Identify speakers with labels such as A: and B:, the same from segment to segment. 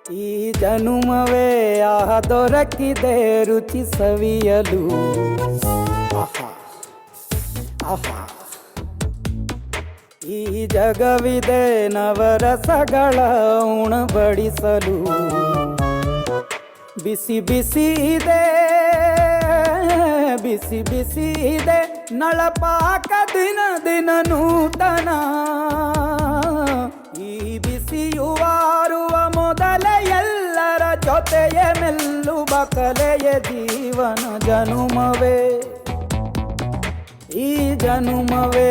A: ಈ ಜನುಮವೇ ದೊರಕಿದೆ ರುಚಿ ಸವಿಯಲು. ಆಹಾ ಆಹಾ, ಈ ಜಗವಿದೆ ನವರಸಗಳ ಉಣಬಡಿಸಲು. ಬಿಸಿ ಬಿಸಿ ಇದೆ, ಬಿಸಿ ಬಿಸಿ ಇದೆ ನಳಪಾಕ ದಿನ ದಿನ ನೂತನ. ಈ ಬಿಸಿಯುವಾರುವ ಮೊದಲೇ ಎಲ್ಲರ ಜೊತೆಯ ಮೆಲ್ಲುವ ಕಲೆಯ ಜೀವನ ಜನುಮವೇ. ಈ ಜನುಮವೇ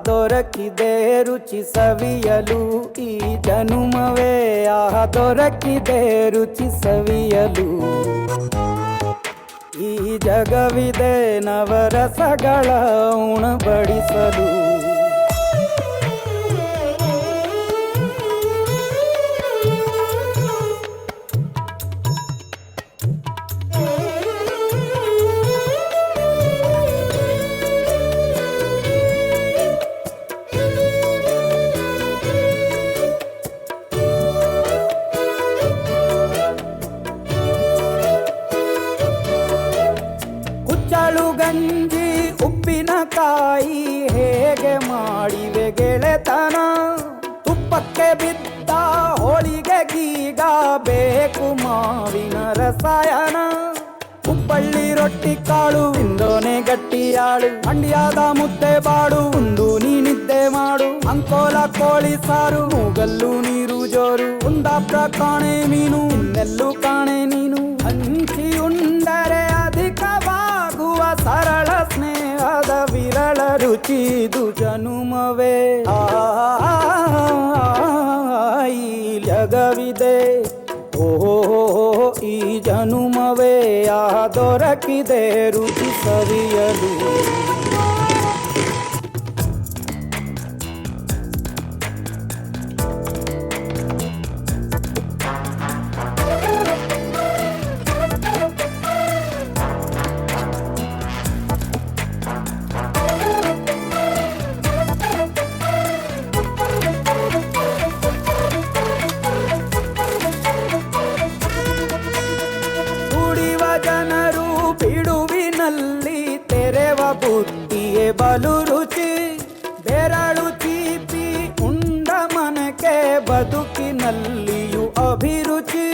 A: ದೊರಕಿದೆ ರುಚಿ ಸವಿಯಲು. ಈ ಜನುಮವೇ ದೊರಕಿದೆ ರುಚಿ ಸವಿಯಲು. ಈ ಜಗವಿದೆ ನವರಸಗಳ ಉಣಬಡಿಸಲು. ಗಂಜಿ ಉಪ್ಪಿನಕಾಯಿ ಹೇಗೆ ಮಾಡಿವೆ ಗೆಳೆತನ. ತುಪ್ಪಕ್ಕೆ ಬಿದ್ದ ಹೋಳಿಗೆ ಗೀಗ ಬೇಕು ಮಾವಿನ ರಸಾಯನ. ಹುಬ್ಬಳ್ಳಿ ರೊಟ್ಟಿ ಕಾಳು ತಿಂದೋನೆ ಗಟ್ಟಿಯಾಳು. ಮಂಡ್ಯದ ಮುದ್ದೆ ಬಾಡು ಉಂಡು ನೀನಿದ್ದೆ ಮಾಡು. ಅಂಕೋಲ ಕೋಳಿ ಸಾರು ಮೂಗಲ್ಲು ನೀರು ಜೋರು. ಕುಂದಾಪುರ ಕಾಣೆ ಮೀನು ಇನ್ನೆಲ್ಲೂ ಕಾಣೆ ನೀನು. ಹಂಚಿ ಉಂಡರೆ ಅಧಿಕವಾಗುವ ಸರಳ ಸ್ನೇಹದ ವಿರಳ ರುಚಿದು ಜನುಮವೇ. ಈ ಜಗವಿದೆ ಓಹೋ, ಈ ಜನುಮವೇ ದೊರಕಿದೆ ರುಚಿ ಸವಿಯಲು. ಜನರು ಬಿಡುವಿನಲ್ಲಿ ತೆರೆವ ಬುದ್ಧಿಯೇ ಬಲು ರುಚಿ. ಬೆರಳು ಚೀಪಿ ಉಂಡ ಮನಕ್ಕೆ ಬದುಕಿನಲ್ಲಿಯೂ ಅಭಿರುಚಿ.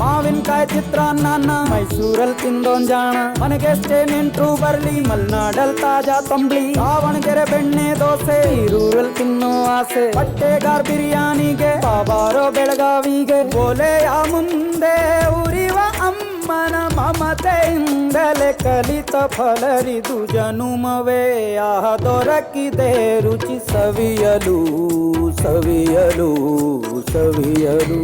A: ಮಾವಿನಕಾಯಿ ಚಿತ್ರಾನ್ನ ಮೈಸೂರಲ್ಲಿ ತಿಂದೋನ್ ಜಾಣ. ಮನೆಗೆಷ್ಟೇ ನೆಂಟ್ರು ಬರ್ಲಿ ಮಲ್ನಾಡಲ್ ತಾಜಾ ತಂಬ್ಳಿ. ದಾವಣಗೆರೆ ಬೆಣ್ಣೆ ದೋಸೆ ಈರೂರಲ್ಲಿ ತಿನ್ನೋ ಆಸೆ. ಬಟ್ಟೆಗಾರ್ ಬಿರಿಯಾನಿಗೆ ಬಾಬಾರೋ ಬೆಳಗಾವಿಗೆ. ಗೋಲೆಯ ಮುಂದೆ ಉರಿವ ಅಮ್ಮನ ಮಮತೆಯಿಂದಲೇ ಕಲಿತ ಫಲರಿದು ಜನುಮವೇ. ದೊರಕಿದೆ ರುಚಿ ಸವಿಯಲು ಸವಿಯಲು ಸವಿಯಲು.